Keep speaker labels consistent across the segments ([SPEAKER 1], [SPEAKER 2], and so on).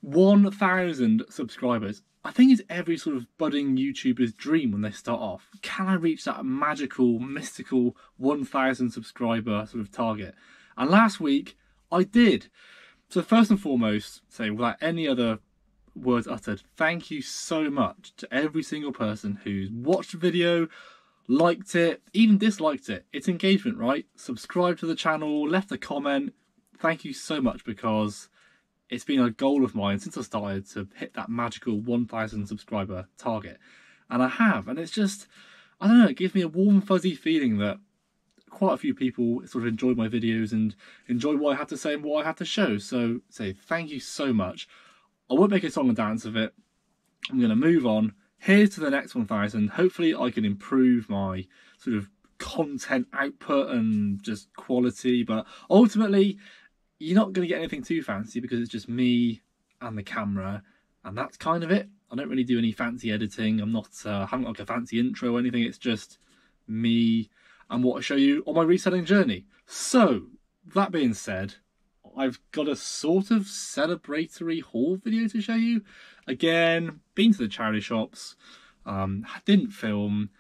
[SPEAKER 1] 1,000 subscribers. I think it's every sort of budding YouTuber's dream when they start off. Can I reach that magical, mystical 1,000 subscriber sort of target? And last week, I did. So first and foremost, say without any other words uttered, thank you so much to every single person who's watched the video, liked it, even disliked it. It's engagement, right? Subscribe to the channel, left a comment. Thank you so much, because it's been a goal of mine since I started to hit that magical 1,000 subscriber target. And I have, and it's just, I don't know, it gives me a warm fuzzy feeling that quite a few people sort of enjoy my videos and enjoy what I have to say and what I have to show. So say thank you so much. I won't make a song and dance of it. I'm going to move on. Here's to the next 1,000. Hopefully I can improve my sort of content output and just quality, but ultimately you're not going to get anything too fancy because it's just me and the camera, and that's kind of it. I don't really do any fancy editing. I'm not, I haven't like a fancy intro or anything. It's just me and what I show you on my reselling journey. So that being said, I've got a sort of celebratory haul video to show you. Again, been to the charity shops, didn't film,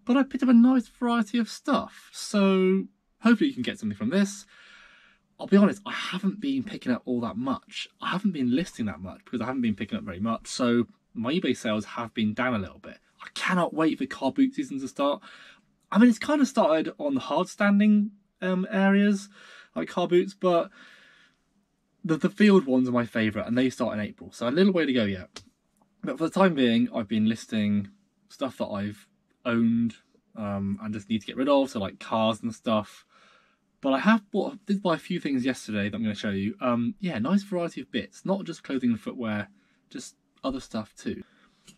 [SPEAKER 1] but I picked up a nice variety of stuff. So hopefully you can get something from this. I'll be honest, I haven't been picking up all that much. I haven't been listing that much because I haven't been picking up very much. So my eBay sales have been down a little bit. I cannot wait for car boot season to start. I mean, it's kind of started on the hard standing areas, like car boots, but the field ones are my favourite, and they start in April, so a little way to go yet. But for the time being, I've been listing stuff that I've owned and just need to get rid of, so like cars and stuff. But I did buy a few things yesterday that I'm going to show you. Yeah, nice variety of bits, not just clothing and footwear, just other stuff too.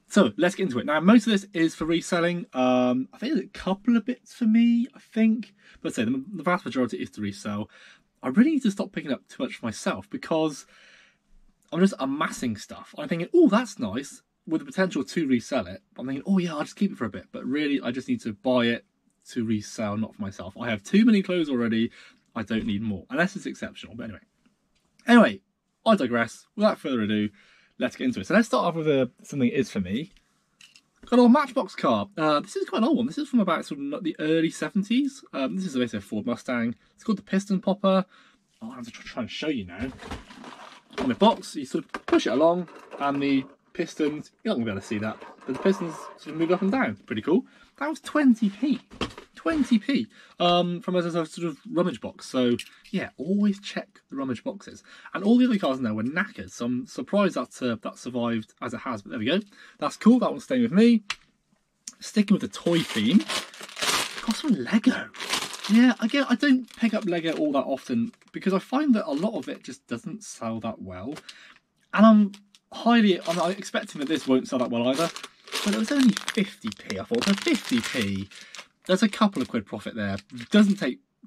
[SPEAKER 1] So let's get into it. Now, most of this is for reselling. I think there's a couple of bits for me, I think. But say the vast majority is to resell. I really need to stop picking up too much for myself because I'm just amassing stuff. I'm thinking, oh, that's nice, with the potential to resell it. I'm thinking, oh yeah, I'll just keep it for a bit. But really, I just need to buy it to resell, not for myself. I have too many clothes already. I don't need more, unless it's exceptional. But anyway, I digress. Without further ado, let's get into it. So let's start off with something that is for me. Got an old Matchbox car. This is quite an old one. This is from about sort of the early 70s. This is basically a Ford Mustang. It's called the Piston Popper. I'll have to try and show you now. On the box, you sort of push it along, and the pistons, you're not going to be able to see that, but the pistons sort of move up and down. Pretty cool. That was 20p. 20p from a sort of rummage box. So yeah, always check the rummage boxes. And all the other cars in there were knackered, so I'm surprised that survived as it has. But there we go. That's cool. That one's staying with me. Sticking with the toy theme, got some Lego. Yeah, again, I don't pick up Lego all that often because I find that a lot of it just doesn't sell that well. And I'm expecting that this won't sell that well either. But it was only 50p. I thought for 50p. There's a couple of quid profit there.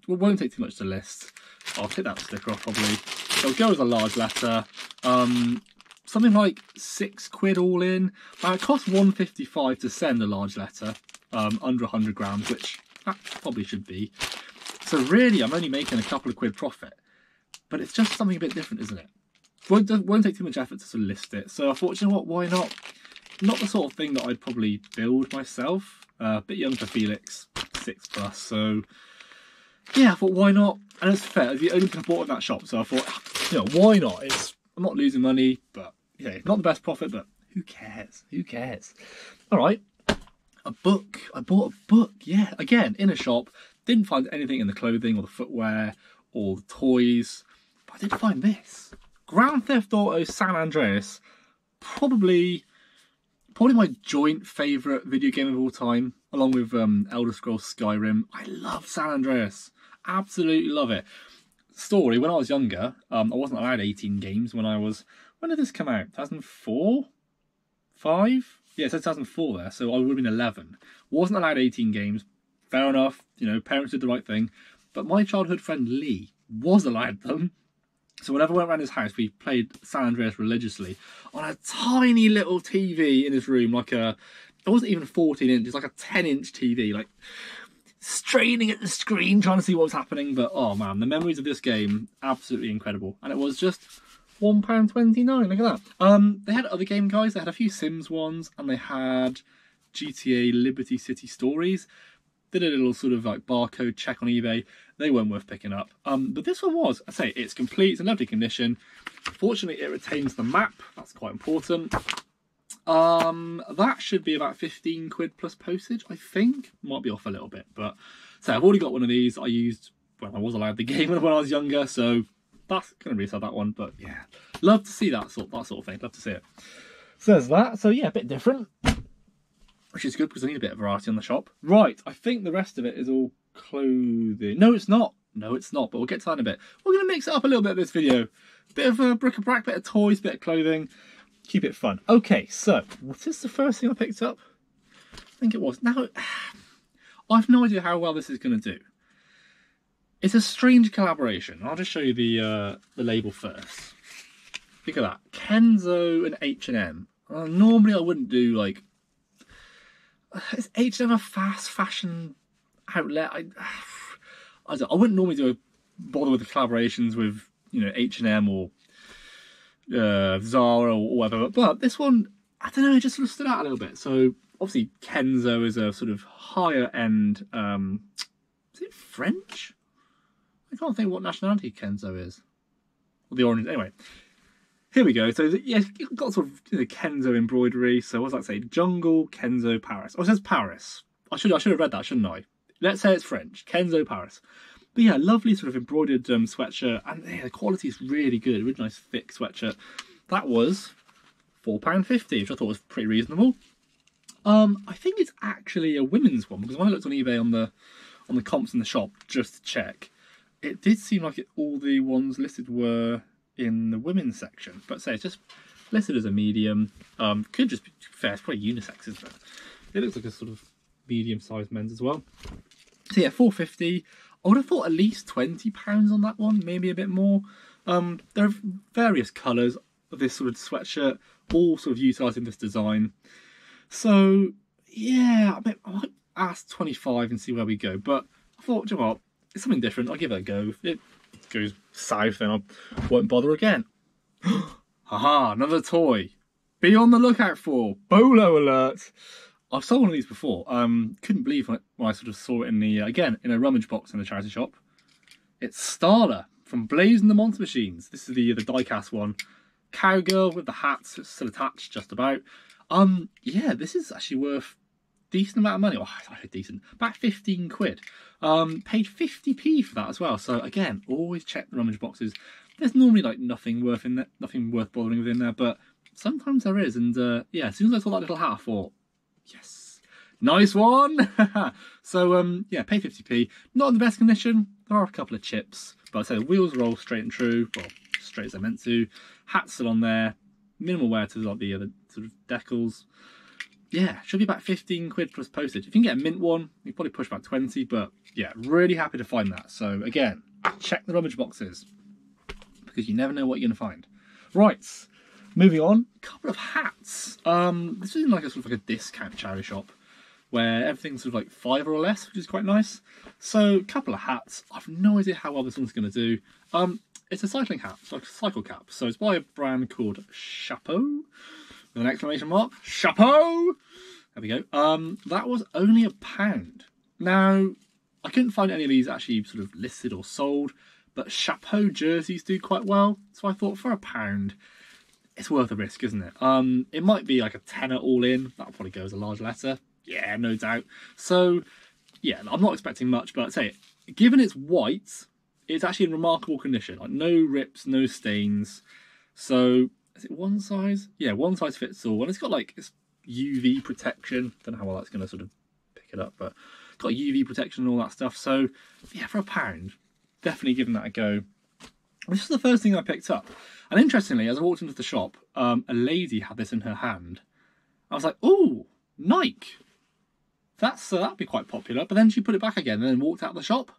[SPEAKER 1] Won't take too much to list. I'll take that sticker off probably. It'll go as a large letter. Something like £6 all in. Now it costs £1.55 to send a large letter, under 100 grams, which that probably should be. So really, I'm only making a couple of quid profit. But it's just something a bit different, isn't it? Won't take too much effort to sort of list it. So I thought, you know what? Why not? Not the sort of thing that I'd probably build myself. A bit young for Felix, 6+, so yeah, I thought why not? And it's fair, the only thing I bought in that shop, so I thought, you know, why not? I'm not losing money, but yeah, not the best profit, but who cares? Who cares? All right, a book. I bought a book, yeah, again, in a shop. Didn't find anything in the clothing or the footwear or the toys, but I did find this. Grand Theft Auto San Andreas, probably my joint favourite video game of all time, along with Elder Scrolls Skyrim. I love San Andreas. Absolutely love it. Story, when I was younger, I wasn't allowed 18 games when did this come out? 2004? 5? Yeah, it says 2004 there, so I would have been 11. Wasn't allowed 18 games. Fair enough, you know, parents did the right thing. But my childhood friend Lee was allowed them. So whenever I went around his house, we played San Andreas religiously on a tiny little TV in his room, it wasn't even 14 inches, like a 10-inch TV, like straining at the screen, trying to see what was happening. But oh man, the memories of this game, absolutely incredible. And it was just £1.29. Look at that. They had other game guides. They had a few Sims ones, and they had GTA Liberty City Stories. Did a little sort of like barcode check on eBay. They weren't worth picking up. But this one was. I say it's complete. It's in lovely condition. Fortunately, it retains the map. That's quite important. That should be about 15 quid plus postage, I think. Might be off a little bit, but so I've already got one of these. I used when I was allowed the game when I was younger, so that's gonna resell that one. But yeah, love to see that sort of thing. Love to see it. So there's that. So yeah, a bit different, which is good because I need a bit of variety on the shop. Right, I think the rest of it is all clothing. No, it's not. No, it's not. But we'll get to that in a bit. We're gonna mix it up a little bit of this video. Bit of a bric-a-brac, bit of toys, bit of clothing. Keep it fun. Okay, so what is the first thing I picked up? I think it was. Now, I've no idea how well this is going to do. It's a strange collaboration. I'll just show you the label first. Look at that. Kenzo and H&M. Normally I wouldn't do like... Is H&M a fast fashion outlet? I wouldn't normally bother with the collaborations with, you know, H&M or Zara or whatever, but this one, I don't know, it just sort of stood out a little bit. So obviously Kenzo is a sort of higher end, is it French? I can't think what nationality Kenzo is. Or the orange, anyway. Here we go. So yeah, you've got sort of, you know, Kenzo embroidery. So what's that say? Jungle, Kenzo, Paris. Oh, it says Paris. I should have read that, shouldn't I? Let's say it's French. Kenzo, Paris. But yeah, lovely sort of embroidered sweatshirt, and yeah, the quality is really good. Really nice thick sweatshirt. That was £4.50, which I thought was pretty reasonable. I think it's actually a women's one, because when I looked on eBay on the comps in the shop just to check, it did seem like all the ones listed were in the women's section. But say it's just listed as a medium. Could just be fair. It's probably unisex, isn't it? It looks like a sort of medium-sized men's as well. So yeah, £4.50. I would have thought at least £20 on that one, maybe a bit more. There are various colours of this sort of sweatshirt, all sort of utilising this design. So yeah, I might ask 25 and see where we go. But I thought, you know what, it's something different. I'll give it a go. If it goes south, then I won't bother again. Haha, another toy. Be on the lookout for. Bolo alert. I've sold one of these before. Couldn't believe when I sort of saw it in the again in a rummage box in a charity shop. It's Starla from Blazing the Monster Machines. This is the die-cast one. Cowgirl with the hats still attached, just about. Yeah, this is actually worth a decent amount of money. Oh, I say decent, about 15 quid. Paid 50p for that as well. So again, always check the rummage boxes. There's normally like nothing worth bothering with in there, but sometimes there is. And yeah, as soon as I saw that little hat, I thought, yes, nice one. So yeah, pay 50p. Not in the best condition. There are a couple of chips, but I say the wheels are all straight and true. Well, straight as they're meant to. Hat's still on there. Minimal wear to like the other sort of decals. Yeah, should be about 15 quid plus postage. If you can get a mint one, you probably push about 20. But yeah, really happy to find that. So again, check the rummage boxes because you never know what you're gonna find. Right. Moving on, a couple of hats. This is in like a sort of like a discount charity shop where everything's sort of like £5 or less, which is quite nice. So a couple of hats. I've no idea how well this one's going to do. It's a cycling hat, it's like a cycle cap. So it's by a brand called Chapeau, with an exclamation mark. Chapeau! There we go. That was only £1. Now, I couldn't find any of these actually sort of listed or sold, but Chapeau jerseys do quite well. So I thought for £1, it's worth a risk, isn't it? It might be like a tenner all in. That'll probably go as a large letter. Yeah, no doubt. So, yeah, I'm not expecting much, but I'd say, given it's white, it's actually in remarkable condition. Like no rips, no stains. So, is it one size? Yeah, one size fits all. And it's got like this UV protection. Don't know how well that's going to sort of pick it up, but it's got UV protection and all that stuff. So, yeah, for £1, definitely giving that a go. This is the first thing I picked up. And interestingly, as I walked into the shop, a lady had this in her hand. I was like, "Ooh, Nike. That'd be quite popular." But then she put it back again and then walked out of the shop.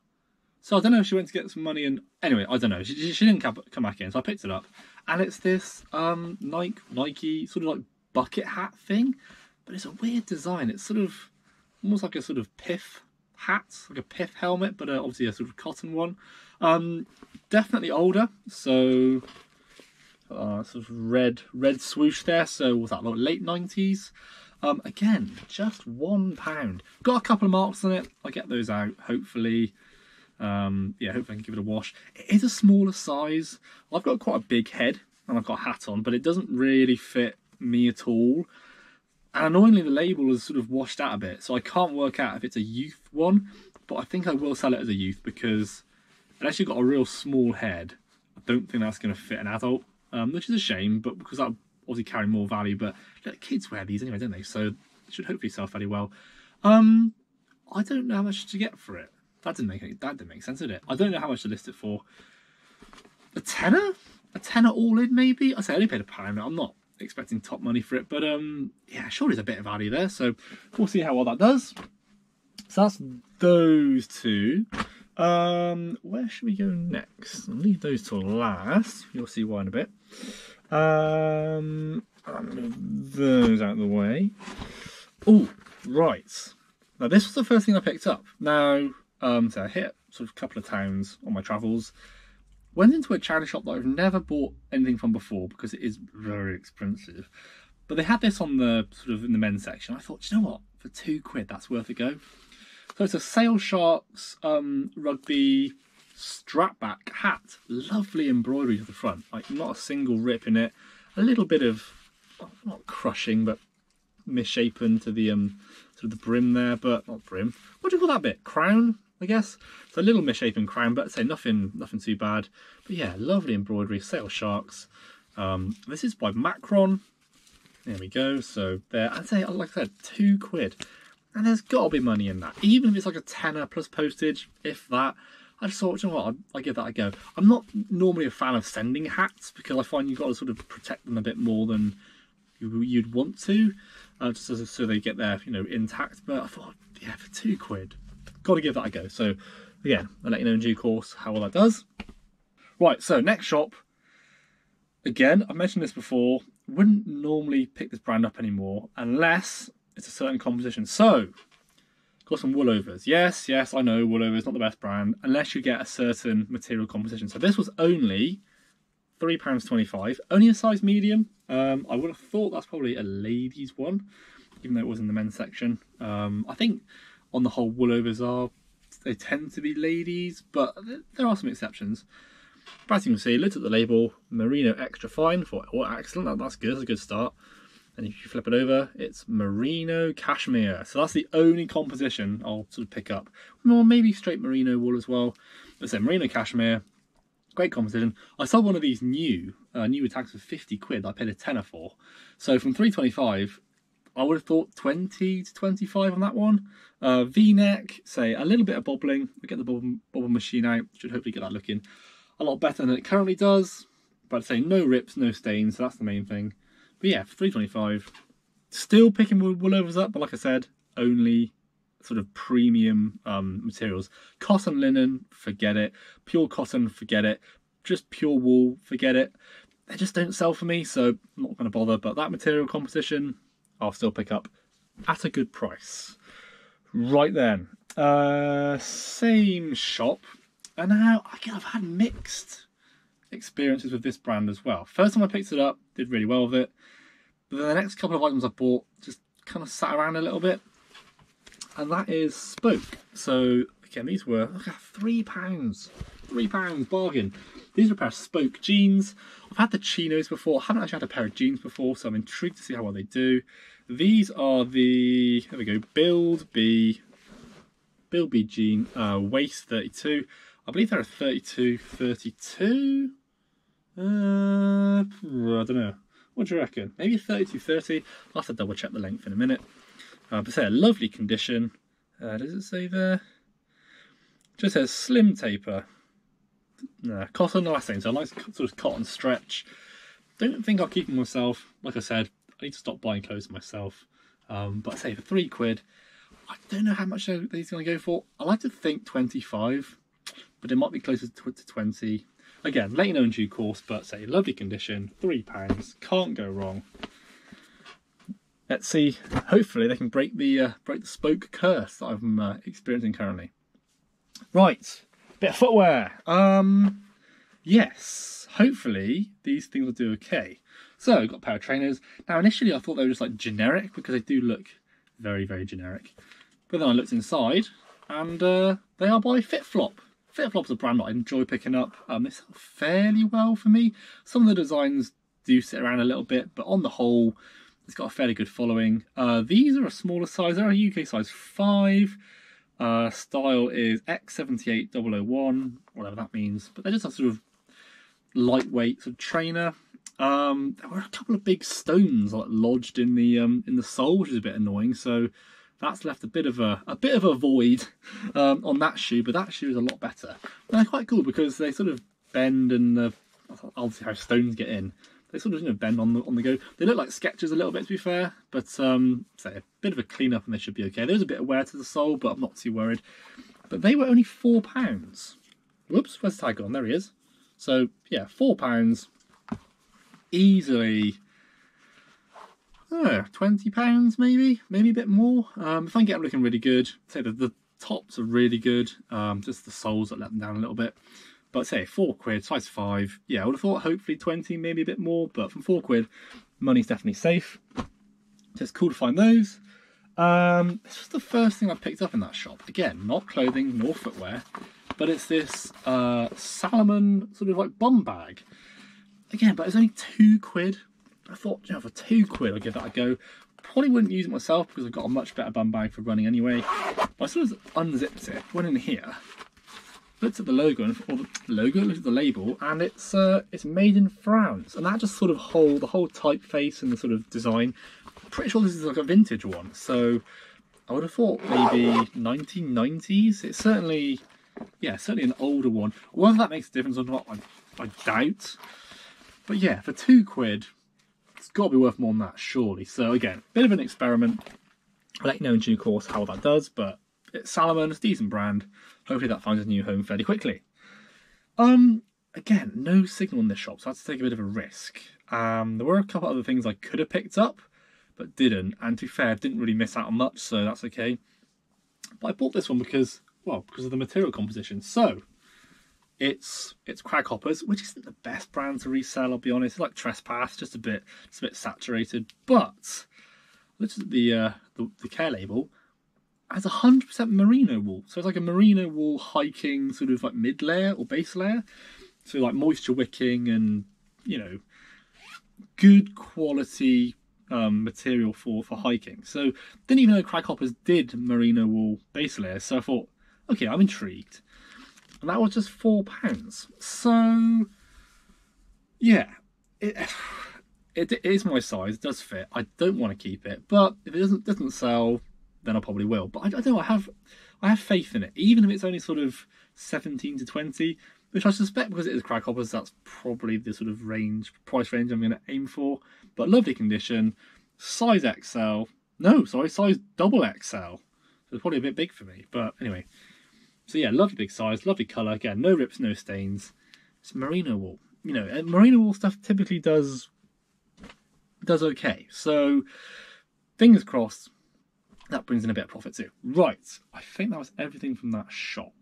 [SPEAKER 1] So I don't know if she went to get some money and... Anyway, I don't know. She didn't come back in, so I picked it up. And it's this Nike sort of like bucket hat thing. But it's a weird design. It's sort of almost like a sort of pith hat, like a pith helmet, but obviously a sort of cotton one. Definitely older, so sort of red swoosh there. So was that like late 90s? Again, just £1. Got a couple of marks on it. I'll get those out hopefully. Yeah, hopefully I can give it a wash. It is a smaller size. I've got quite a big head and I've got a hat on, but it doesn't really fit me at all. And annoyingly, the label is sort of washed out a bit, so I can't work out if it's a youth one, but I think I will sell it as a youth because unless you've got a real small head, I don't think that's going to fit an adult, which is a shame, but because that obviously carry more value. But look, kids wear these anyway, don't they? So it should hopefully sell fairly well. I don't know how much to get for it. That didn't make sense, did it? I don't know how much to list it for. A tenner? A tenner all in, maybe? I say I only paid £1. I'm not expecting top money for it, but yeah, sure there's a bit of value there. So we'll see how well that does. So that's those two. Where should we go next? I'll leave those till last. You'll see why in a bit. I'll move those out of the way. Oh, right. Now this was the first thing I picked up. Now, so I hit sort of a couple of towns on my travels. Went into a charity shop that I've never bought anything from before because it is very expensive. But they had this on the sort of in the men's section. I thought, you know what? For £2, that's worth a go. So it's a Sail Sharks rugby strapback hat. Lovely embroidery to the front. Like not a single rip in it. A little bit of, not crushing, but misshapen to the sort of the brim there, but not brim. What do you call that bit? Crown, I guess. It's a little misshapen crown, but I'd say nothing too bad. But yeah, lovely embroidery. Sail Sharks. This is by Macron. There we go. So there, I'd say, like I said, £2. And there's got to be money in that. Even if it's like a tenner plus postage, if that. I just thought, you know what, I'll give that a go. I'm not normally a fan of sending hats because I find you've got to sort of protect them a bit more than you'd want to, just so they get there, you know, intact. But I thought, yeah, for £2, got to give that a go. So again, I'll let you know in due course how well that does. Right, so next shop. Again, I've mentioned this before. Wouldn't normally pick this brand up anymore unless it's a certain composition. So, got some Woolovers. Yes, I know Woolovers not the best brand unless you get a certain material composition. So this was only £3.25, only a size medium. I would have thought that's probably a ladies one, even though it was in the men's section. I think on the whole Woolovers they tend to be ladies, but there are some exceptions. But as you can see, looked at the label, Merino Extra Fine. Thought, oh, excellent, that's good, that's a good start. And if you flip it over, it's Merino Cashmere. So that's the only composition I'll sort of pick up. Or maybe straight Merino wool as well. But so Merino Cashmere, great composition. I sold one of these new tags for £50 that I paid a tenner for. So from £3.25, I would have thought 20 to 25 on that one. V-neck, say a little bit of bobbling. We get the bobble machine out. Should hopefully get that looking a lot better than it currently does. But I'd say no rips, no stains. So that's the main thing. But yeah, for £3.25, still picking Woolovers up, but like I said, only sort of premium materials. Cotton linen, forget it. Pure cotton, forget it. Just pure wool, forget it. They just don't sell for me, so I'm not going to bother. But that material composition, I'll still pick up at a good price. Right then, same shop. And now, again, I've had mixed experiences with this brand as well. First time I picked it up, did really well with it. But then the next couple of items I bought just kind of sat around a little bit. And that is Spoke. So again, these were £3. £3 bargain. These are a pair of Spoke jeans. I've had the chinos before. I haven't actually had a pair of jeans before, so I'm intrigued to see how well they do. These are the, there we go, Build B jean, waist 32. I believe they're a 32. I don't know. What do you reckon? Maybe 32-30. I'll have to double check the length in a minute. But say a lovely condition. Does it say there? Just says slim taper. No, cotton, no, so a nice sort of cotton stretch. Don't think I'll keep them myself. Like I said, I need to stop buying clothes myself. But I say for £3, I don't know how much these are going to go for. I like to think 25, but it might be closer to 20. Again, let you know in due course, but say lovely condition, £3, can't go wrong. Let's see, hopefully they can break the Spoke curse that I'm experiencing currently. Right, bit of footwear. yes, hopefully these things will do okay. So I've got a pair of trainers. Now initially I thought they were just like generic because they do look very, very generic. But then I looked inside and they are by FitFlop. FitFlop's a brand that I enjoy picking up. They sell fairly well for me. Some of the designs do sit around a little bit, but on the whole, it's got a fairly good following. These are a smaller size. They're a UK size 5. Style is X78001, whatever that means. But they're just a sort of lightweight sort of trainer. There were a couple of big stones like lodged in the sole, which is a bit annoying. So that's left a bit of a void on that shoe. But that shoe is a lot better. And they're quite cool because they sort of bend, and obviously how stones get in. They sort of bend on the go. They look like Skechers a little bit, to be fair, but say a bit of a clean up and they should be okay. There's a bit of wear to the sole, but I'm not too worried. But they were only £4. Whoops, where's the tag on? There he is. So yeah, £4 easily. £20 maybe a bit more. If I can get them looking really good, say the tops are really good. Just the soles that let them down a little bit. But say £4, size 5. Yeah, I would have thought hopefully 20, maybe a bit more, but from £4, money's definitely safe. So it's cool to find those. This was the first thing I picked up in that shop. Again, not clothing nor footwear, but it's this Salomon sort of like bum bag. Again, but it's only £2. I thought, for £2 I'll give that a go. Probably wouldn't use it myself because I've got a much better bum bag for running anyway. But I sort of unzipped it, went in here, looked at the logo, looked at the label, and it's made in France, and that just sort of the whole typeface and the sort of design. I'm pretty sure this is like a vintage one, so I would have thought maybe 1990s. It's certainly an older one. Whether that makes a difference or not, I doubt. But yeah, for £2, it's got to be worth more than that, surely. So again, bit of an experiment. I'll let you know in due course how that does, but it's Salomon, it's a decent brand. Hopefully that finds a new home fairly quickly. Again, no signal in this shop, so I had to take a bit of a risk. There were a couple other things I could have picked up, but didn't. And to be fair, I didn't really miss out on much, so that's okay. But I bought this one because of the material composition. So it's Crag Hoppers, which isn't the best brand to resell, I'll be honest. It's like Trespass, just a bit saturated. But look at the care label. Has 100% merino wool, so it's like a merino wool hiking sort of like mid layer or base layer, so like moisture wicking and good quality material for hiking. So didn't even know Crag Hoppers did merino wool base layer, so I thought, okay, I'm intrigued, and that was just £4. So yeah, it is my size, it does fit. I don't want to keep it, but if it doesn't sell, then I probably will. But I don't know, I have faith in it, even if it's only sort of 17 to 20, which I suspect because it is Crag Hoppers, that's probably the sort of price range I'm going to aim for. But lovely condition, size XL. No, sorry, size double XL. So it's probably a bit big for me, but anyway. So yeah, lovely big size, lovely colour. Again, no rips, no stains. It's merino wool. Merino wool stuff typically does okay. So fingers crossed, that brings in a bit of profit too. Right, I think that was everything from that shop.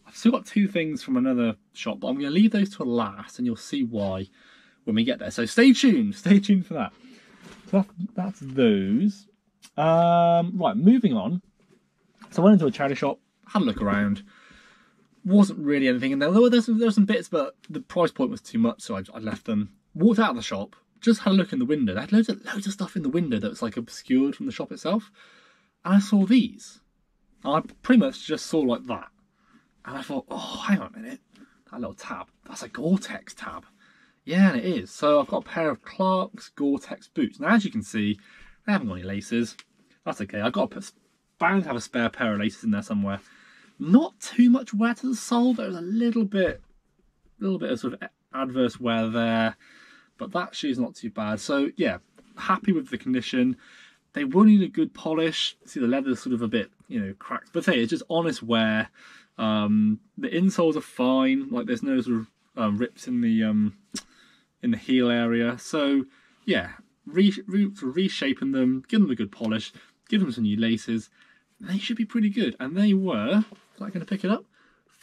[SPEAKER 1] I've still got 2 things from another shop, but I'm going to leave those to last, and you'll see why when we get there. So stay tuned for that. So that's those. Right, moving on. So I went into a charity shop, had a look around. Wasn't really anything in there. There were some bits, but the price point was too much, so I left them. Walked out of the shop, just had a look in the window. They had loads of stuff in the window that was like obscured from the shop itself. And I saw these. And I pretty much just saw like that. And I thought, oh, hang on a minute. That little tab, that's a Gore-Tex tab. Yeah, and it is. So I've got a pair of Clark's Gore-Tex boots. Now, as you can see, they haven't got any laces. That's okay. I've got bound to have a spare pair of laces in there somewhere. Not too much wear to the sole. There's a little bit of sort of adverse wear there. But that shoe's not too bad. So yeah, happy with the condition. They will need a good polish. See, the leather's sort of a bit, cracked. But hey, it's just honest wear. The insoles are fine. Like there's no sort of rips in the heel area. So yeah, reshaping them, give them a good polish, give them some new laces. They should be pretty good. And they were, is that going to pick it up?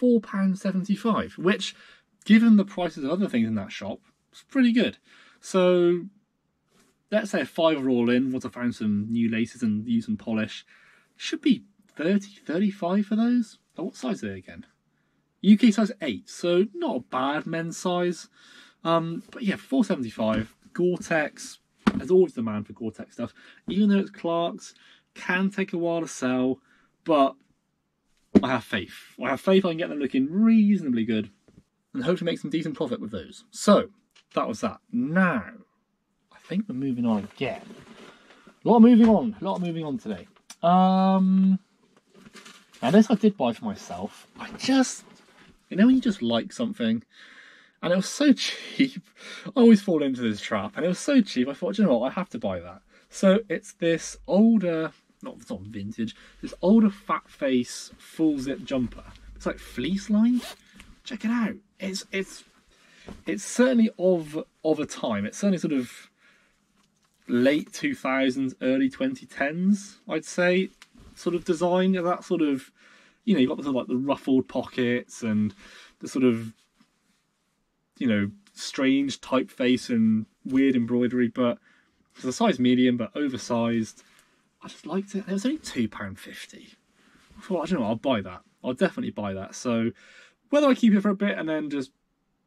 [SPEAKER 1] £4.75, which given the prices of other things in that shop, it's pretty good. So let's say a £5 all in, once I found some new laces and use some polish. Should be 30, 35 for those. Oh, what size are they again? UK size 8, so not a bad men's size. But yeah, £4.75. Gore-Tex. There's always demand for Gore-Tex stuff. Even though it's Clark's, can take a while to sell, but I have faith. I have faith I can get them looking reasonably good and hopefully make some decent profit with those. So, that was that. Now, I think we're moving on again. A lot of moving on today. Now this I did buy for myself. I just, you know when you just like something and it was so cheap. I always fall into this trap and it was so cheap I thought, you know what, I have to buy that. So it's this older, it's not vintage, this older fat face full zip jumper. It's like fleece lined. Check it out. It's certainly of a time. It's certainly sort of late 2000s, early 2010s, I'd say, sort of design. That sort of, you know, you've got the sort of like the ruffled pockets and the sort of, you know, strange typeface and weird embroidery, but it's a size medium, but oversized. I just liked it. It was only £2.50. I thought, I don't know, I'll buy that. I'll definitely buy that. So whether I keep it for a bit and then just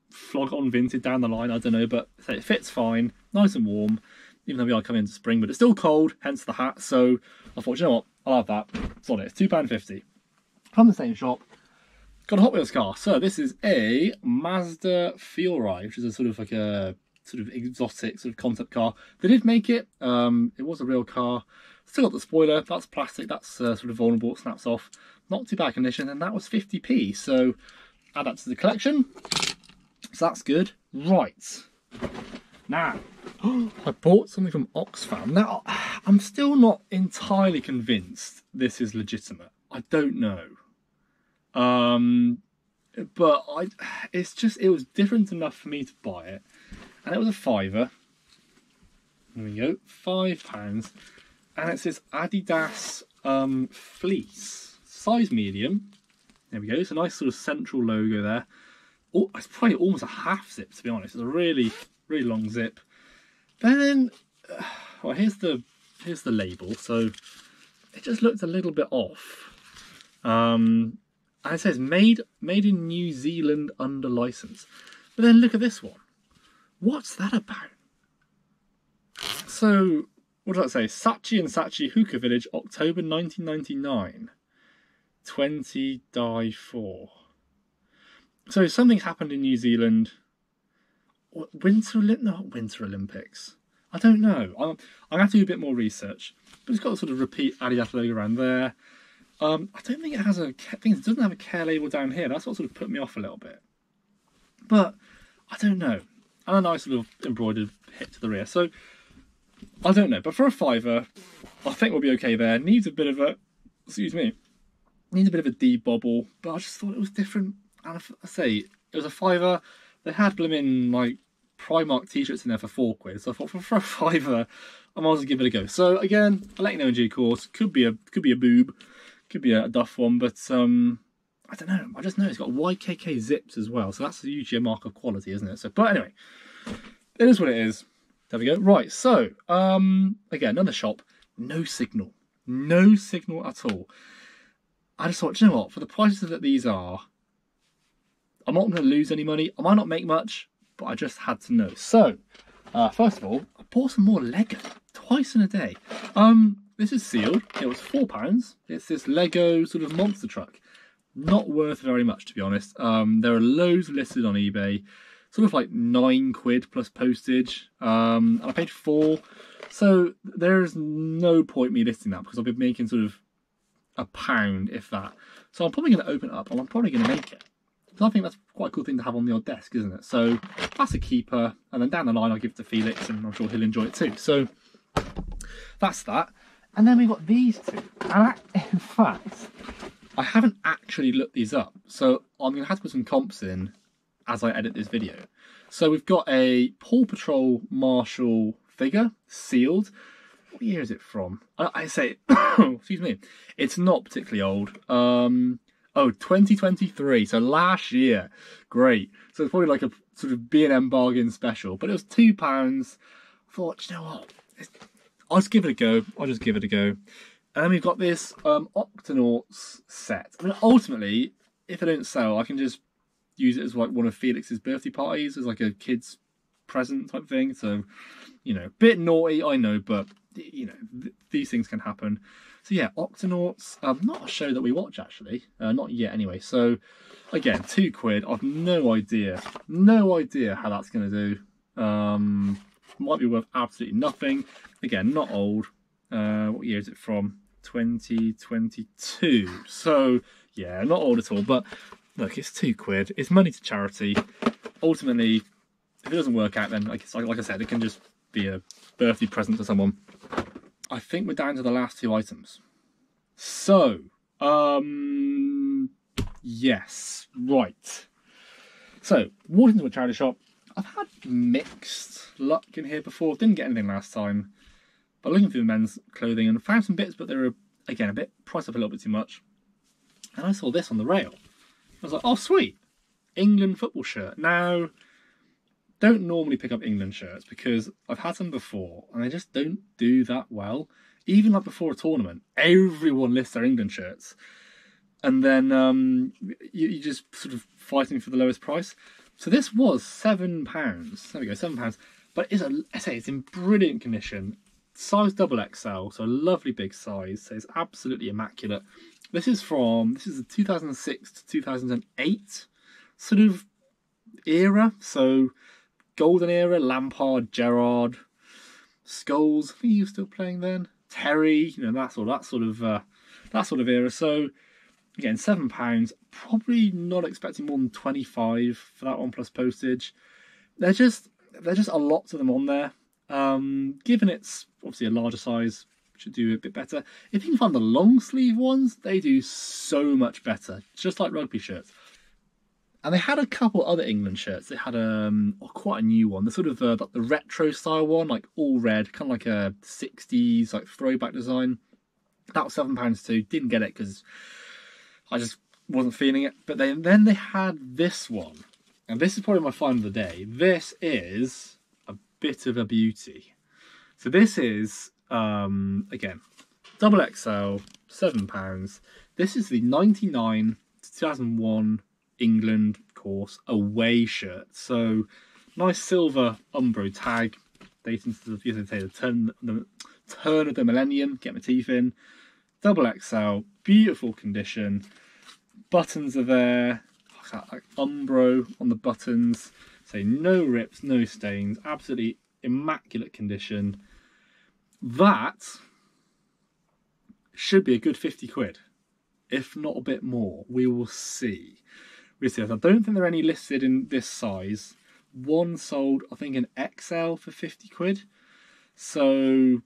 [SPEAKER 1] flog it on vintage down the line, I don't know, but it fits fine, nice and warm, even though we are coming into spring, but it's still cold, hence the hat. So I thought, you know what, I'll have that. It's on it. It's £2.50 from the same shop. Got a Hot Wheels car. So this is a Mazda Fiori, which is a sort of like a sort of exotic sort of concept car. They did make it. It was a real car. Still got the spoiler. That's plastic. That's sort of vulnerable. It snaps off. Not too bad condition, and that was 50p. So add that to the collection. So that's good. Right. Now, I bought something from Oxfam. Now, I'm still not entirely convinced this is legitimate. I don't know. But it was different enough for me to buy it. And it was a £5. There we go, £5. And it's this Adidas fleece, size medium. There we go, it's a nice sort of central logo there. Oh, it's probably almost a half zip, to be honest. It's a really, really long zip. Then, well, here's the label. So it just looked a little bit off. And it says made in New Zealand under license. But then look at this one. What's that about? So, what does that say? Sachi and Sachi Hookah Village, October 1999. 20 die 4. So something happened in New Zealand. Not Winter Olympics. I don't know. I'm gonna have to do a bit more research. But it's got a sort of repeat Adidas logo around there. I don't think it has it doesn't have a care label down here. That's what sort of put me off a little bit. But I don't know. And a nice sort of embroidered hit to the rear. So I don't know. But for a £5, I think we'll be okay there. Needs a bit of a debobble, but I just thought it was different. And I say it was a £5. They had blooming like Primark t-shirts in there for £4. So I thought for a £5, I might as well give it a go. So again, I'll let you know in due course. Could be a boob, could be a duff one, but I don't know. I just know it's got YKK zips as well, so that's usually a mark of quality, isn't it? So, but anyway, it is what it is. There we go. Right. So again, another shop. No signal at all. I just thought, you know what? For the prices that these are, I'm not going to lose any money. I might not make much, but I just had to know. So, first of all, I bought some more Lego twice in a day. This is sealed. It was £4. It's this Lego sort of monster truck. Not worth very much, to be honest. There are loads listed on eBay. Sort of like £9 plus postage. And I paid £4. So there's no point me listing that because I'll be making sort of £1, if that. So I'm probably going to open it up and I'm probably going to make it. So I think that's quite a cool thing to have on the odd desk, isn't it? So that's a keeper. And then down the line, I'll give it to Felix and I'm sure he'll enjoy it too. So that's that. And then we've got these two. And in fact, I haven't actually looked these up. So I'm going to have to put some comps in as I edit this video. So we've got a Paw Patrol Marshall figure, sealed. What year is it from? I say, excuse me, it's not particularly old. Oh, 2023, so last year. Great. So it's probably like a sort of B&M bargain special, but it was £2. I thought, you know what? I'll just give it a go. And then we've got this Octonauts set. I mean, ultimately, if they don't sell, I can just use it as like one of Felix's birthday parties, as like a kid's present type thing. So, you know, bit naughty, I know, but, you know, these things can happen. So yeah, Octonauts, not a show that we watch actually, not yet anyway. So again, £2. I've no idea how that's going to do. Might be worth absolutely nothing. Again, not old. What year is it from? 2022. So yeah, not old at all. But look, it's £2. It's money to charity. Ultimately, if it doesn't work out, then like I said, it can just be a birthday present to someone. I think we're down to the last 2 items. So, yes, right. So, walked into a charity shop. I've had mixed luck in here before. Didn't get anything last time. But looking through the men's clothing and found some bits, but they were, again, a bit priced up a little bit too much. And I saw this on the rail. I was like, oh, sweet. England football shirt. Now, don't normally pick up England shirts because I've had some before and they just don't do that well. Even like before a tournament, everyone lists their England shirts. And then you just sort of fighting for the lowest price. So this was £7. There we go, £7. But it's in brilliant condition. Size XXL, so a lovely big size. So it's absolutely immaculate. This is a 2006 to 2008 sort of era. So golden era, Lampard, Gerrard, Scholes. I think he was still playing then. Terry, you know, that sort of era. So again, £7. Probably not expecting more than 25 for that one plus postage. There's just a lot of them on there. Given it's obviously a larger size, should do a bit better. If you can find the long sleeve ones, they do so much better. Just like rugby shirts. And they had a couple other England shirts. They had quite a new one. The sort of the retro style one, like all red, kind of like a 60s like throwback design. That was £7 too. Didn't get it because I just wasn't feeling it. But then they had this one. And this is probably my find of the day. This is a bit of a beauty. So this is, again, XXL, £7. This is the 99 to 2001 England course away shirt. So nice silver Umbro tag dating to the turn of the millennium. Get my teeth in. XXL, beautiful condition. Buttons are there. Like Umbro on the buttons. So no rips, no stains. Absolutely immaculate condition. That should be a good £50, if not a bit more. We will see. I don't think there are any listed in this size. One sold, I think, in XL for £50. So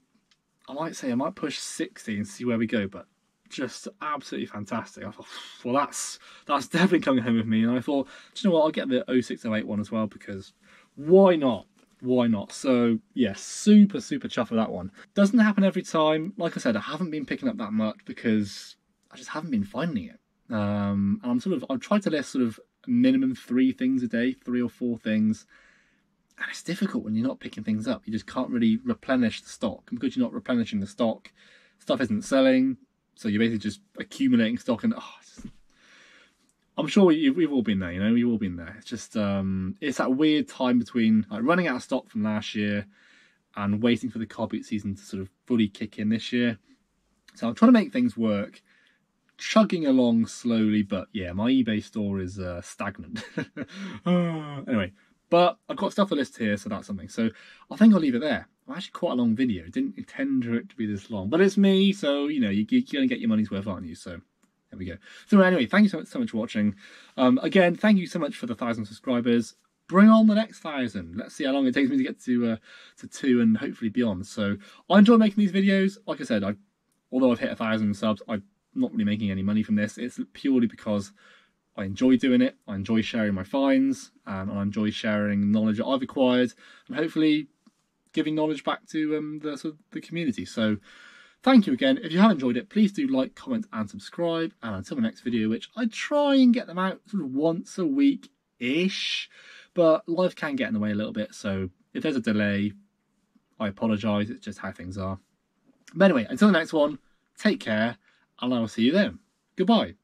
[SPEAKER 1] I might push 60 and see where we go. But just absolutely fantastic. I thought, well, that's definitely coming home with me. And I thought, do you know what? I'll get the 0608 one as well because why not? Why not? So yeah, super chuffed with that one. Doesn't happen every time. Like I said, I haven't been picking up that much because I just haven't been finding it. And I've tried to list sort of minimum 3 things a day, 3 or 4 things. And it's difficult when you're not picking things up. You just can't really replenish the stock. And because you're not replenishing the stock, stuff isn't selling. So you're basically just accumulating stock and I'm sure we've all been there, you know, we've all been there. It's just, it's that weird time between like running out of stock from last year and waiting for the car boot season to sort of fully kick in this year. So I'm trying to make things work, chugging along slowly, but yeah, my eBay store is stagnant. Anyway, but I've got stuff to list here, so that's something. So I think I'll leave it there. Actually quite a long video. Didn't intend for it to be this long, but it's me, so you know you're gonna get your money's worth, aren't you? So there we go. So anyway, thank you so much for watching. Again, thank you so much for the 1,000 subscribers. Bring on the next 1,000. Let's see how long it takes me to get to 2 and hopefully beyond. So I enjoy making these videos. Like I said, although I've hit 1,000 subs, I'm not really making any money from this. It's purely because I enjoy doing it. I enjoy sharing my finds, and I enjoy sharing knowledge that I've acquired, and hopefully giving knowledge back to the community. So Thank you again. If you have enjoyed it, please do like, comment and subscribe. And until the next video, which I try and get them out sort of once a week-ish, but life can get in the way a little bit. So if there's a delay, I apologise. It's just how things are. But anyway, until the next one, take care and I will see you then. Goodbye.